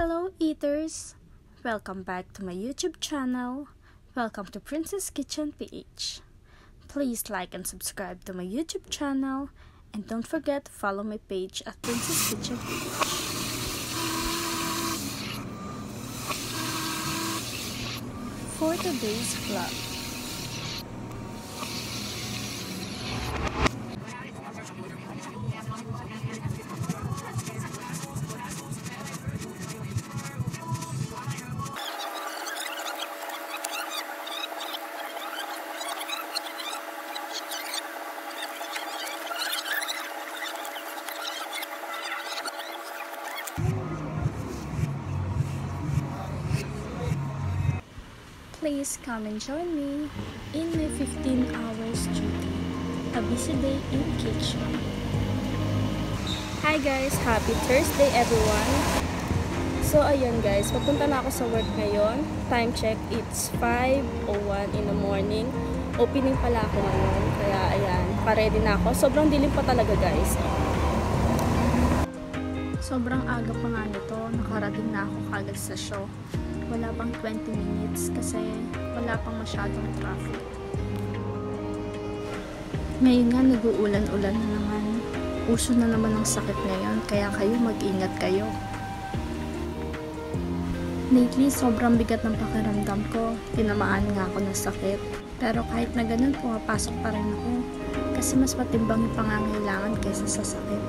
Hello eaters! Welcome back to my YouTube channel. Welcome to Princess Kitchen PH. Please like and subscribe to my YouTube channel and don't forget to follow my page at Princess Kitchen PH. For today's vlog, please come and join me in my 15 hours duty, a busy day in kitchen. Hi guys! Happy Thursday everyone! So ayun guys, papunta na ako sa work ngayon. Time check, it's 5:01 in the morning. Opening pala ako ngayon, kaya ayan, pa-ready na ako. Sobrang dilim pa talaga guys. Sobrang aga pa nga nito, nakarating na ako kagad sa show. Wala pang 20 minutes kasi wala pang masyadong traffic. Ngayon nga nag-uulan-ulan na naman. Uso na naman ang sakit ngayon, kaya kayo mag-ingat kayo. Lately, sobrang bigat ng pakiramdam ko. Tinamaan nga ako ng sakit. Pero kahit na ganun, pumapasok pa rin ako. Kasi mas matimbang yung pangangailangan kaysa sa sakit.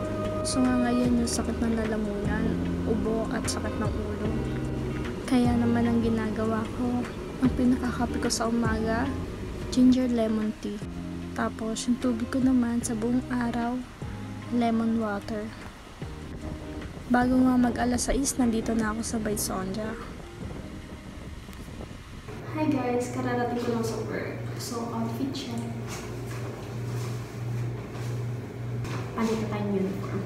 So nga ngayon yung sakit ng lalamunan, ubo at sakit ng ulo. Kaya naman ang ginagawa ko, ang pinakakape ko sa umaga, ginger lemon tea. Tapos yung tubig ko naman sa buong araw, lemon water. Bago nga mag alas 6, nandito na ako sa Baisonja. Hi guys, kararating ko lang sa work. So outfit siya. Palit na tayong uniform.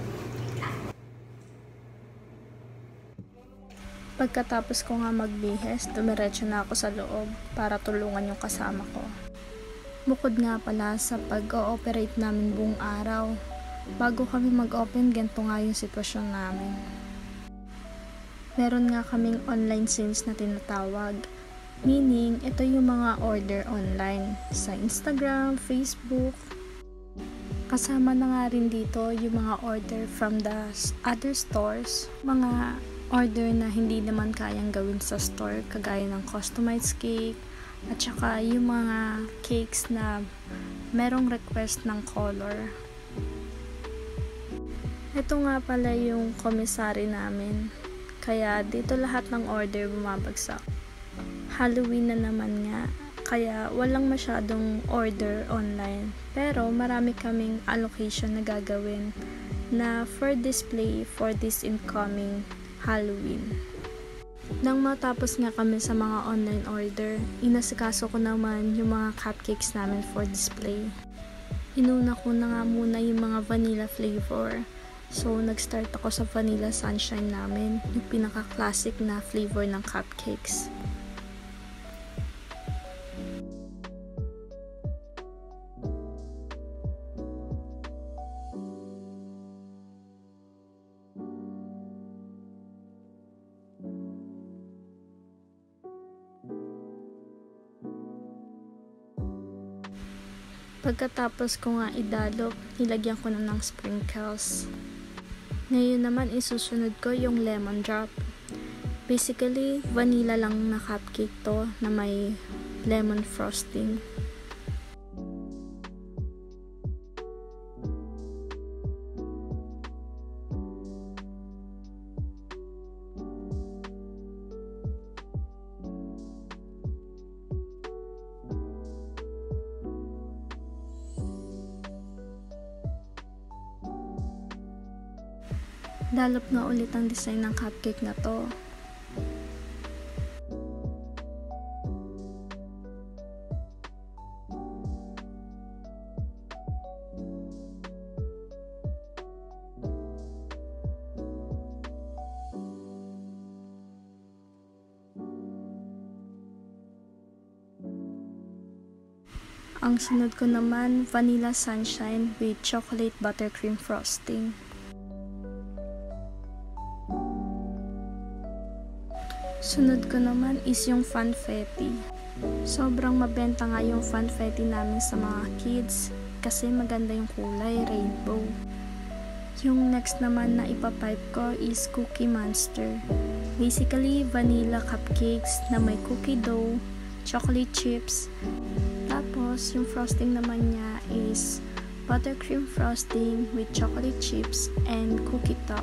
Pagkatapos ko nga magbihes, dumiretso na ako sa loob para tulungan yung kasama ko. Bukod nga pala sa pag-ooperate namin buong araw, bago kami mag-open, ganito nga yung sitwasyon namin. Meron nga kaming online sales na tinatawag, meaning ito yung mga order online sa Instagram, Facebook. Kasama na nga rin dito yung mga order from the other stores, mga order na hindi naman kayang gawin sa store, kagaya ng customized cake at saka yung mga cakes na merong request ng color. Ito nga pala yung commissary namin, kaya dito lahat ng order bumabagsak. Halloween na naman nga, kaya walang masyadong order online, pero marami kaming allocation na gagawin na for display for this incoming Halloween. Nang matapos nga kami sa mga online order, inasikaso ko naman yung mga cupcakes namin for display. Inuna ko na nga muna yung mga vanilla flavor. So, nag-start ako sa vanilla sunshine namin, yung pinaka-classic na flavor ng cupcakes. Pagkatapos ko nga idalok, nilagyan ko na ng sprinkles. Ngayon naman isusunod ko yung lemon drop. Basically, vanilla lang na cupcake to na may lemon frosting. Dalop nga ulit ang design ng cupcake na to. Ang sunod ko naman, vanilla sunshine with chocolate buttercream frosting. Sunod ko naman is yung funfetti. Sobrang mabenta nga yung funfetti namin sa mga kids kasi maganda yung kulay, rainbow. Yung next naman na ipapipe ko is Cookie Monster. Basically, vanilla cupcakes na may cookie dough, chocolate chips. Tapos, yung frosting naman niya is buttercream frosting with chocolate chips and cookie top.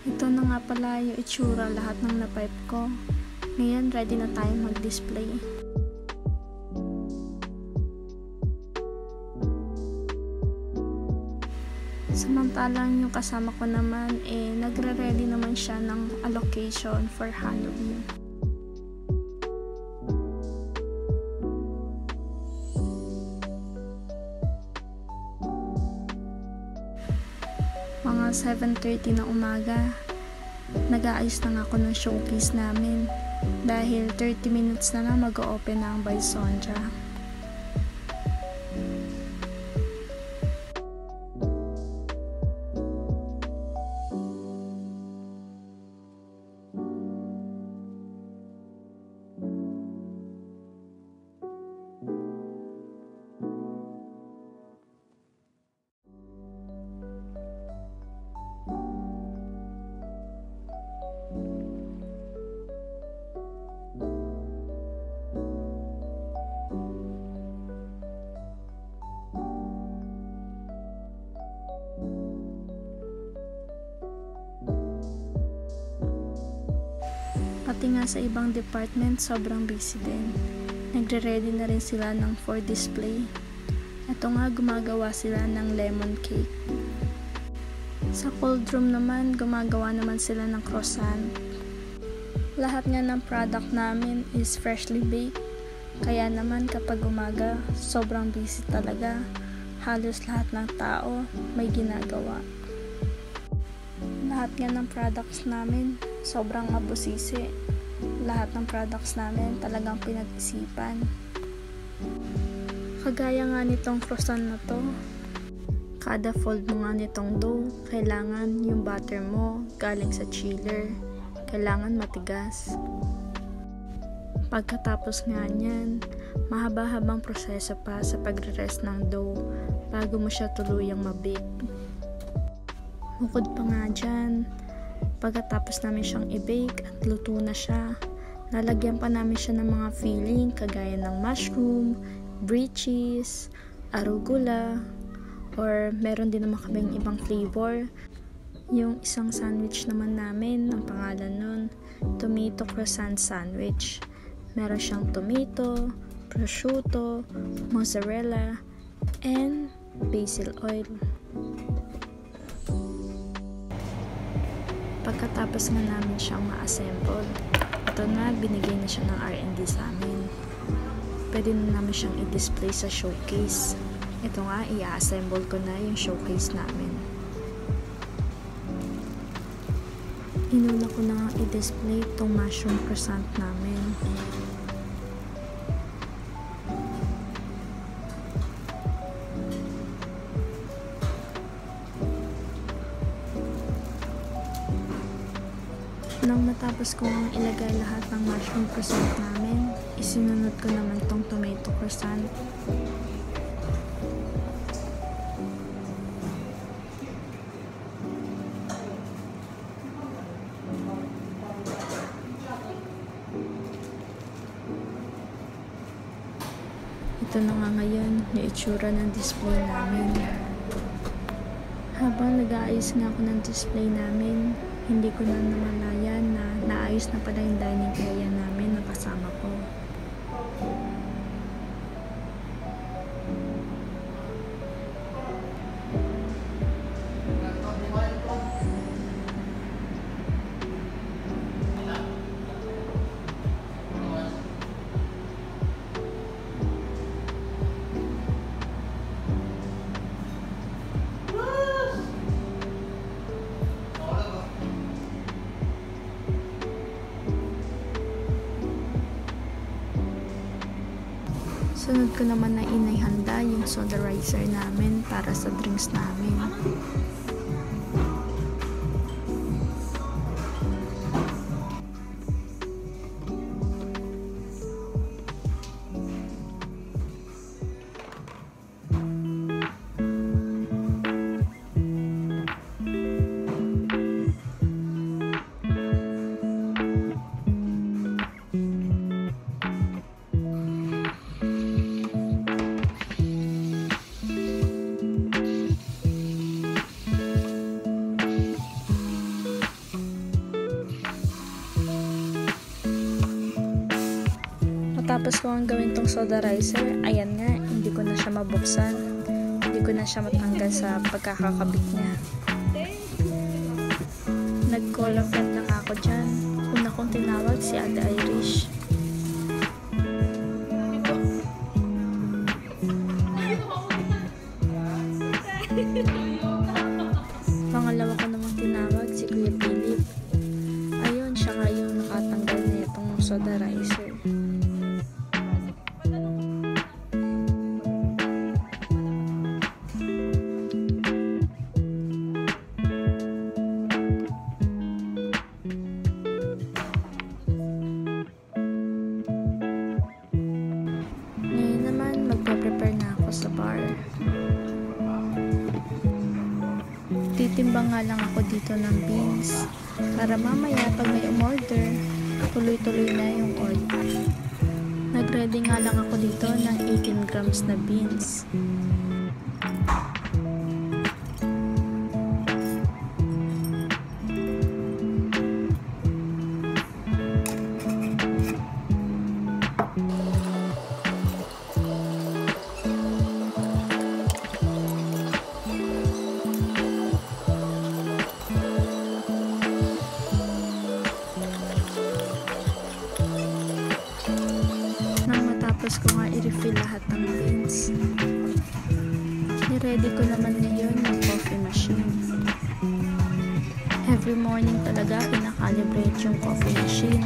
Ito na nga pala yung itsura lahat ng napipe ko. Ngayon, ready na tayo mag-display. Samantalang yung kasama ko naman, nagre-ready naman siya ng allocation for Halloween. Mga 7:30 na umaga, nag-aayos na nga ako ng showcase namin dahil 30 minutes na lang mag-o-open na ang By Sondra. Pati nga sa ibang department, sobrang busy din. Nagre-ready na rin sila ng for display. Ito nga, gumagawa sila ng lemon cake. Sa cold room naman, gumagawa naman sila ng croissant. Lahat nga ng product namin is freshly baked. Kaya naman kapag umaga, sobrang busy talaga. Halos lahat ng tao may ginagawa. Lahat nga ng products namin, sobrang mabusisi. Lahat ng products namin talagang pinag-isipan. Kagaya nga nitong croissant na to, kada fold mo nga nitong dough, kailangan yung butter mo galing sa chiller. Kailangan matigas. Pagkatapos nga niyan, mahaba-habang proseso pa sa pagre-rest ng dough bago mo siya tuluyang mabake. Bukod pa nga dyan, pagkatapos namin siyang i-bake at luto na siya, lalagyan pa namin siya ng mga filling kagaya ng mushroom, brie cheese, arugula, or meron din naman kaming ibang flavor. Yung isang sandwich naman namin, ang pangalan nun, tomato croissant sandwich. Meron siyang tomato, prosciutto, mozzarella, and basil oil. Pagkatapos nga namin siyang ma-assemble, ito na, binigay na siya ng R&D sa amin. Pwede na namin siyang i-display sa showcase. Ito nga, i-assemble ko na yung showcase namin. Inuna ko na nga i-display itong mushroom croissant namin. Nang matapos ko ang ilagay lahat ng mushroom croissant namin, isinunod ko naman tong tomato croissant. Ito na nga ngayon yung itsura ng display namin. Habang nag-aayos nga ako ng display namin, hindi ko na namalayan na naayos na pala yung dining area namin na kasama ko. Sunod ko naman na inihanda yung soderizer namin para sa drinks namin. Tapos ko ang gawin tong soderizer, ayan nga, hindi ko na siya mabuksan. Hindi ko na siya matanggal sa pagkakakabit niya. Nag-call a friend lang ako dyan. Una kong tinawag si Ate Irish. Pangalawa ko namang tinawag si Kuya Philip. Ayun, siya nga yung nakatanggal na itong soderizer. Magpe-prepare na ako sa bar. Titimbang nga lang ako dito ng beans para mamaya pag may umorder, tuloy-tuloy na yung order. Nag-ready nga lang ako dito ng 18 grams na beans. Tapos ko nga i-refill lahat ng beans. Ni-ready ko naman ngayon yung coffee machine. Every morning talaga pinakalibrate yung coffee machine.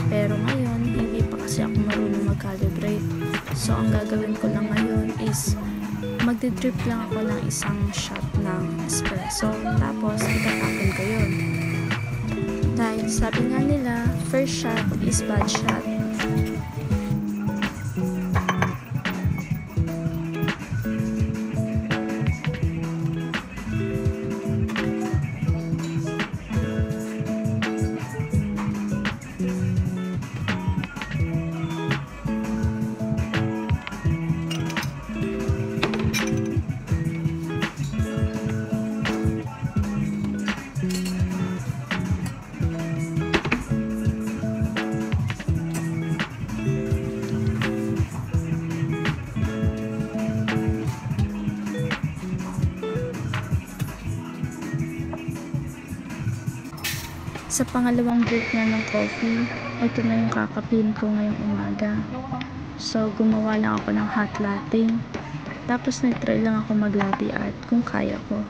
Pero ngayon, hindi pa kasi ako marunong mag-calibrate. So, ang gagawin ko lang ngayon is magdi-drip lang ako ng isang shot ng espresso. Tapos, itatapon ko yun. Dahil sabi nga nila, first shot is bad shot. Sa pangalawang break na ng coffee, ito na yung kakapin ko ngayong umaga. So, gumawa lang ako ng hot latte. Tapos, nag-try lang ako mag-latte art kung kaya ko.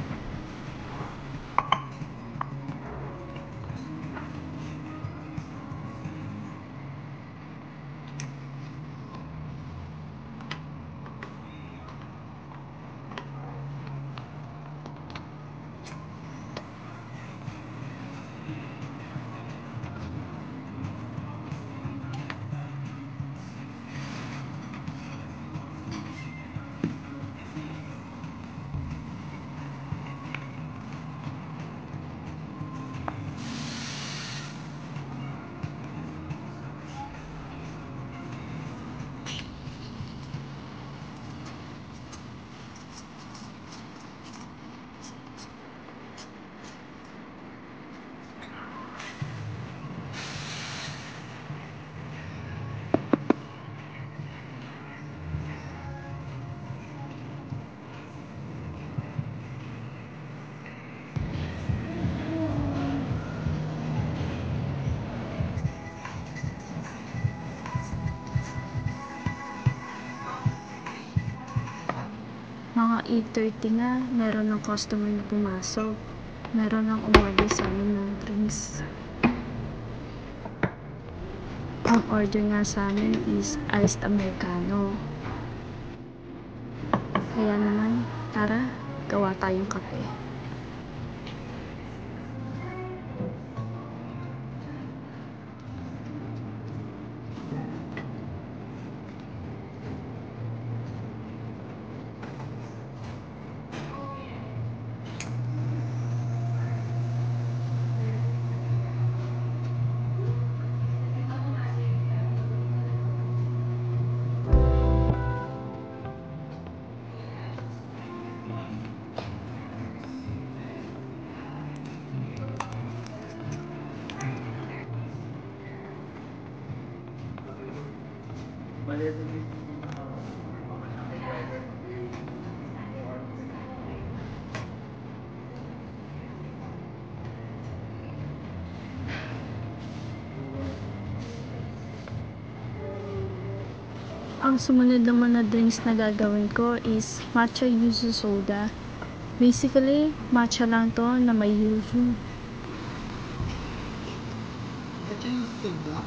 8:30 nga, meron ng customer na pumasok. Meron ng umorder sa amin ng drinks. Ang order nga sa amin is iced americano. Kaya naman, tara, gawa tayong kape. Ang sumunod naman na drinks na gagawin ko is matcha yuzu soda. Basically, matcha lang to na may yuzu. Matcha yuzu soda?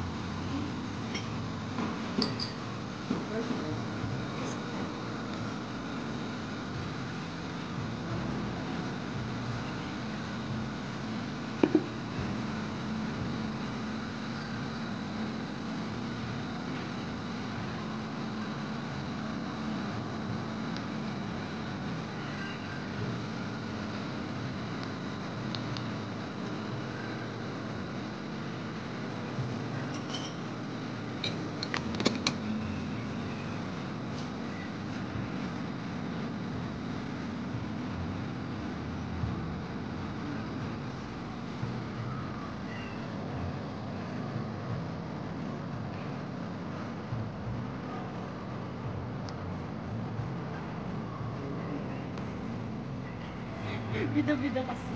Bida-bida kasi.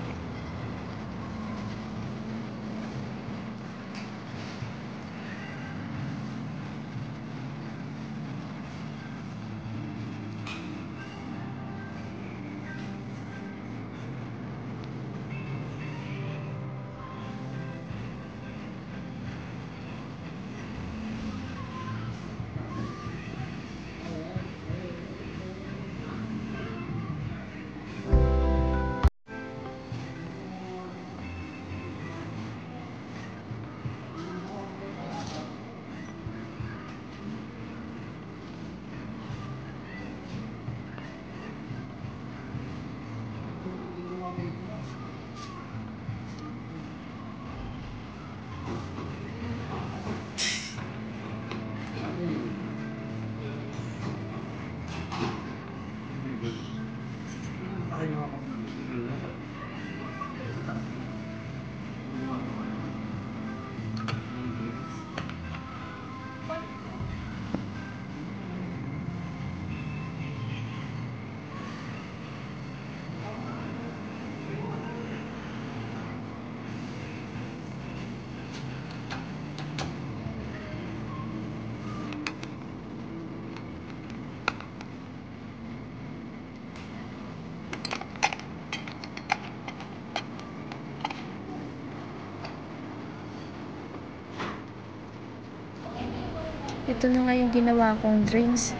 Ito na nga yung ginawa kong drinks.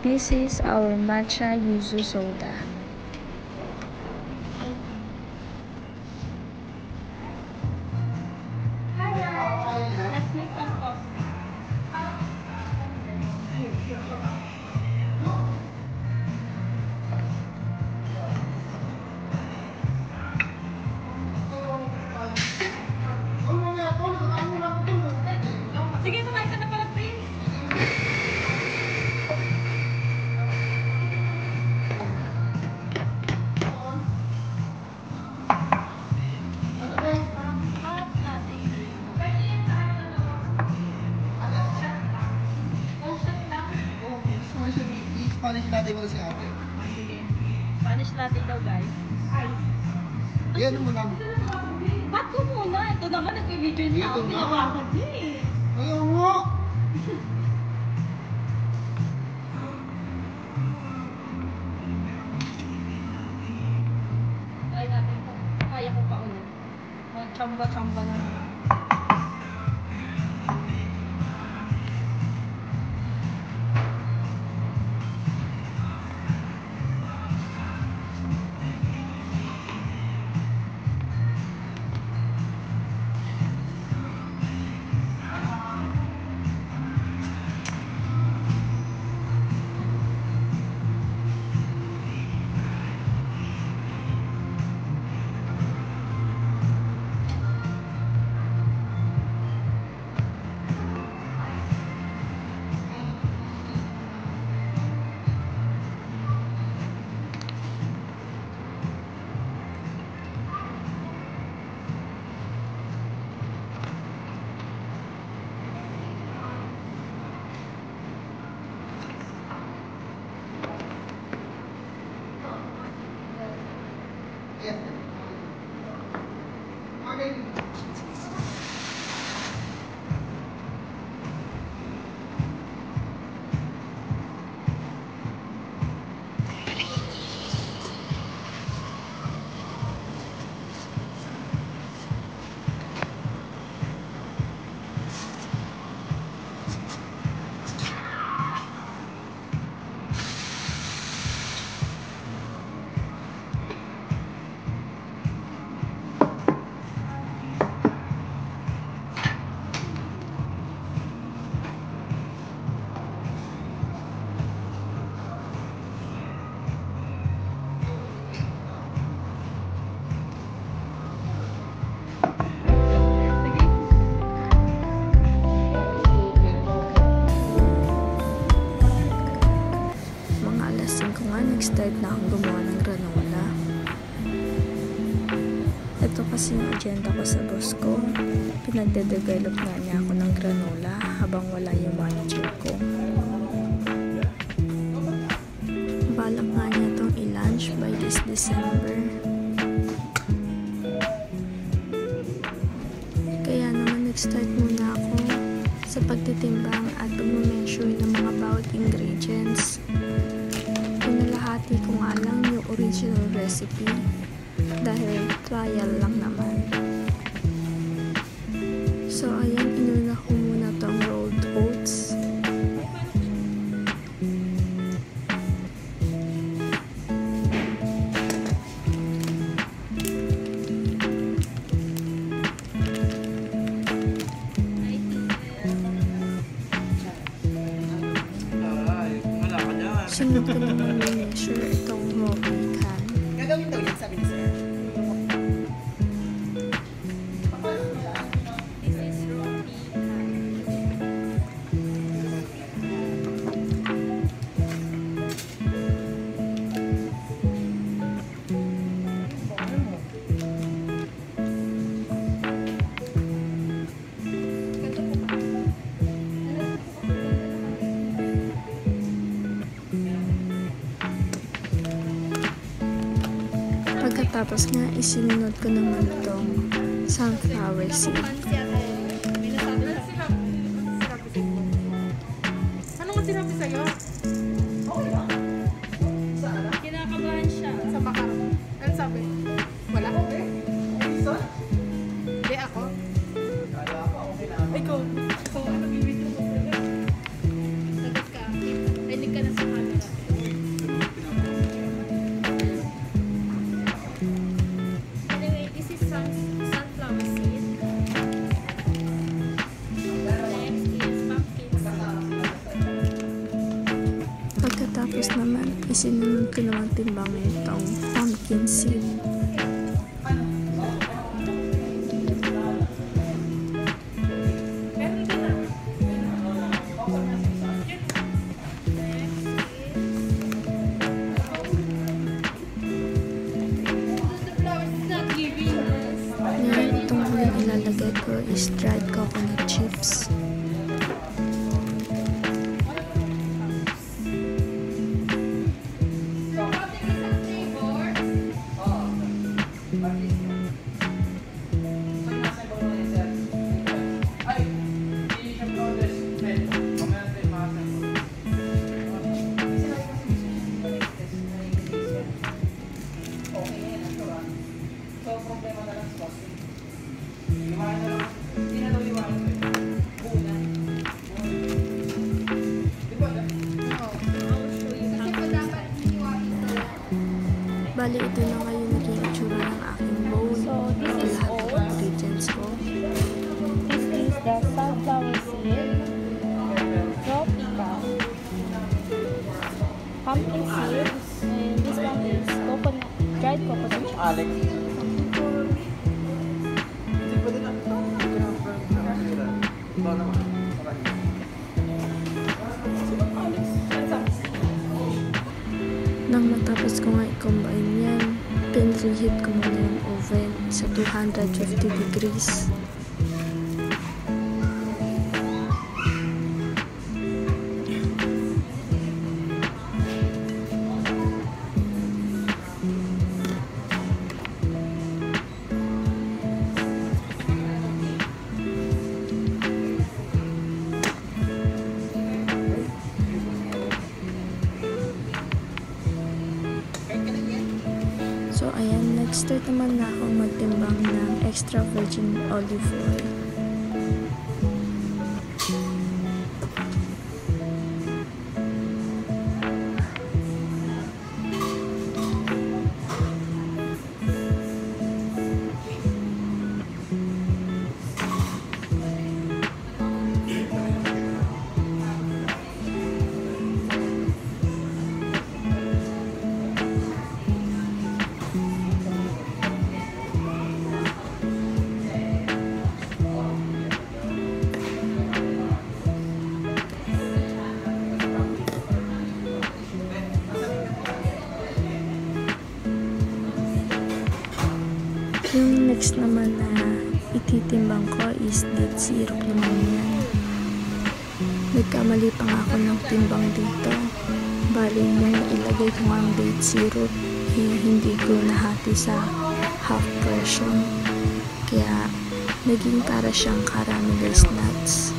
This is our matcha yuzu soda. Let's make some coffee. Sige, kumain ka na pala, Prince. Hot latte. Shot lang. Oo, gusto mo siya i-Spanish latte mo kasi ate. Sige. Spanish latte daw, guys. Yan mo lang. Ba't ko muna? Ito naman, nag-video niya ako. Dito na. Pinapagod niya eh. Ayaw mo! Tamba-tamba na. Yes. Okay. Nag-start na akong gumawa ng granola. Ito kasi yung agenda ko sa boss ko. Pinagde-develop na niya ako ng granola habang wala yung manager ko. Balak nga niya itong i-launch by this December. Kaya naman nag-start muna ako sa pagtitimbang at pag-measure ng mga bawat ingredients. Pinalahati ko nga lang yung original recipe dahil trial lang naman. So ayan, inuna ko muna tong rolled oats. Sunod ko naman i-measure itong roti can. Gagawin daw yan, sabi ni sir. This is roti can. Pagkatapos nga, isinunod ko naman itong sunflower seed. Ano nga sinabi sa'yo? Kinakabahan siya. Sa bakar. Ano sabi? Wala? Hindi ako. Ikaw. Ikaw ano bibigyan mo? Sagot ka. Rinig ka na sa camera. Anyway, this is sunflower seed. Next is pumpkin seed. Pagkatapos naman, isinunod ko naman timbang itong pumpkin seed. Ngayon, itong huling ilalagay ko is dried coconut chips. Bali, ito na ngayon naging itsura ng aking bowl. So, this Ito is lahat ng oats. ingredients ko. This is the sunflower seed, tropical, pumpkin seed, and this one is coconut, dried coconut. Alex. Nang matapos ko nga i-combine yan, pinreheat ko muna yung oven sa 250 degrees. So ayan, nag-start naman na akong magtimbang ng extra virgin olive oil. Yung next naman na ititimbang ko is date syrup naman yan. Nagkamali pa nga ako ng timbang dito. Bali, nung ilagay ko nga ang date syrup, hindi ko nahati sa half portion. Kaya, naging para siyang caramelized nuts.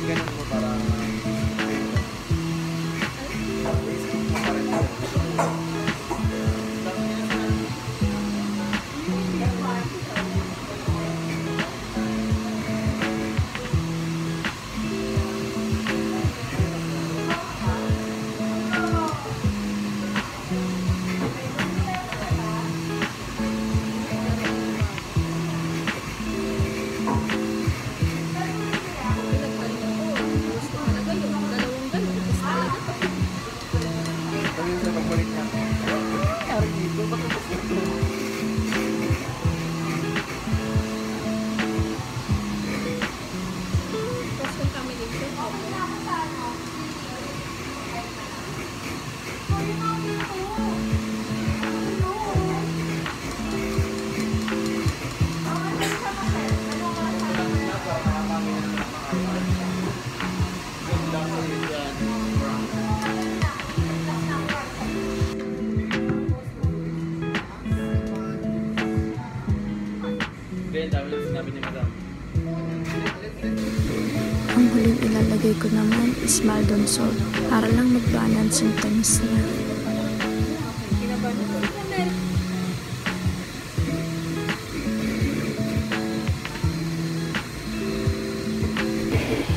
Ang huling ilalagay ko naman is Maldon salt para lang mag-balance yung tamis niya.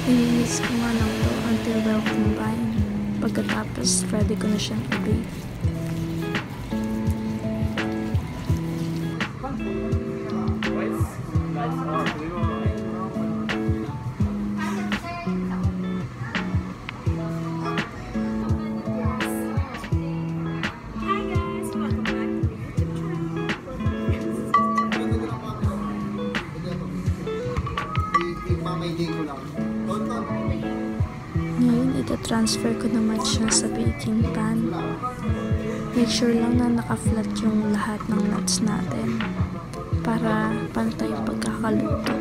I-mix ko nga lang to until well combined. Pagkatapos, ready ko na siyang i-bake. Ngayon, ito-transfer ko naman siya sa baking pan. Make sure lang na naka-flat yung lahat ng nuts natin para pantay yung pagkakaluto.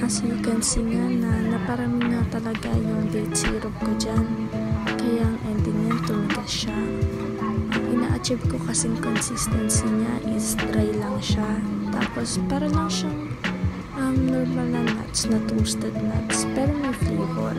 As you can see nga na naparami na talaga yung date syrup ko dyan. Kaya ang ending niya, tumigas siya. Ang ina-achieve ko kasing consistency niya is dry lang siya. Tapos, para lang siyang normal na nuts, na toasted nuts, pero may flavor.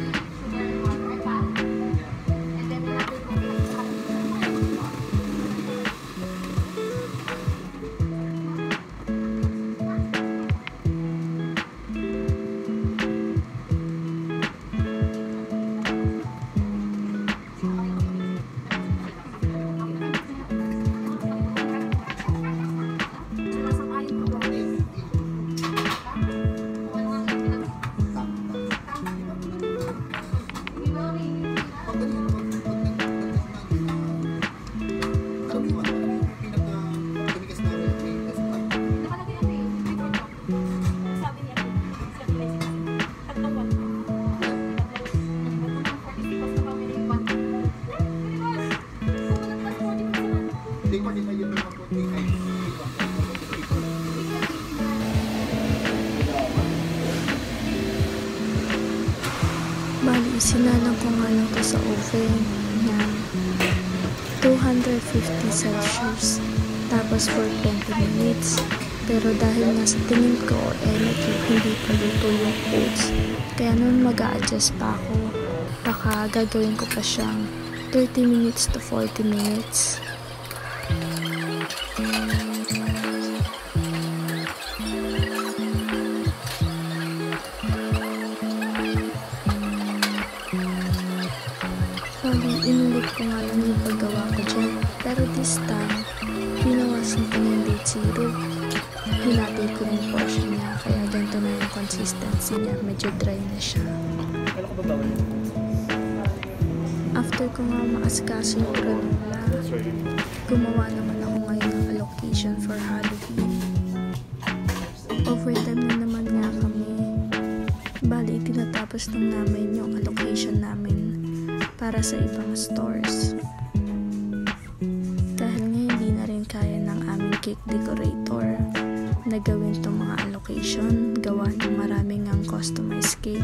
Bali, sinalang ko nga lang to sa oven na 250 Celsius. Tapos for 20 minutes. Pero dahil nasa tingin ko hindi pa luto yung oats, kaya nun mag-a-adjust pa ako. Baka gagawin ko pa siyang 30 minutes to 40 minutes. Inulit ko nga lang yung paggawa ko dyan. Pero this time, binawasan ko na yung date syrup. Hinati ko na yung portion niya, kaya ganito na yung consistency niya. Medyo dry na siya. After ko nga maasikaso yung granola, gumawa naman ako ngayon ng allocation for Halloween. Overtime na naman nga kami. Bali, tinatapos lang namin yung allocation namin para sa ibang stores. Dahil nga hindi na rin kaya ng aming cake decorator na gawin tong mga allocation, gawa ng maraming ang customized cake.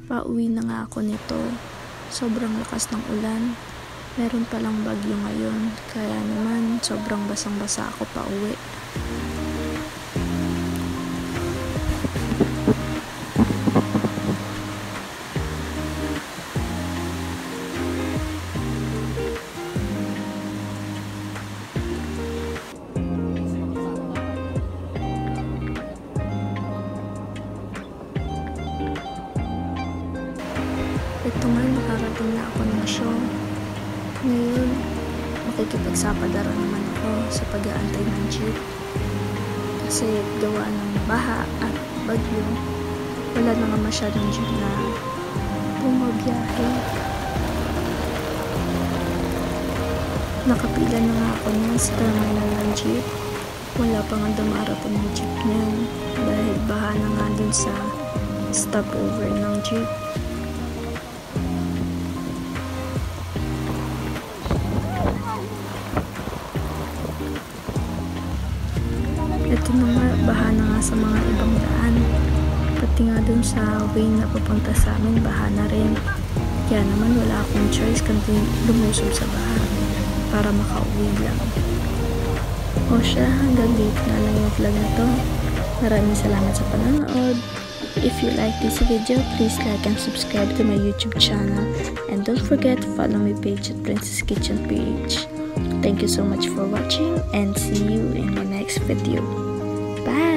Pauwi na nga ako nito. Sobrang lakas ng ulan. Meron palang bagyo ngayon. Kaya naman, sobrang basang-basa ako pauwi. Ito nga, nakarating na ako ng show. Ngayon, makikipagsapalaran naman ako sa pag-aantay ng jeep. Kasi gawa ng baha at bagyo, wala na nga masyadong jeep na bumabiyahe. Nakapila na nga ako niyan sa terminal ng jeep. Wala pa nga dumarating ng jeep niyan dahil baha na nga dun sa stopover ng jeep. Ito na nga, baha na nga sa mga ibang daan. Pati nga dun sa way na papunta sa amin, baha na rin. Kaya naman wala akong choice kundi lumusob sa baha para makauwi lang. O siya, hanggang dito na lang yung vlog na to. Maraming salamat sa panonood. If you like this video, please like and subscribe to my YouTube channel, and don't forget to follow my page at Princess Kitchen PH. Thank you so much for watching, and see you in my next video. Bye!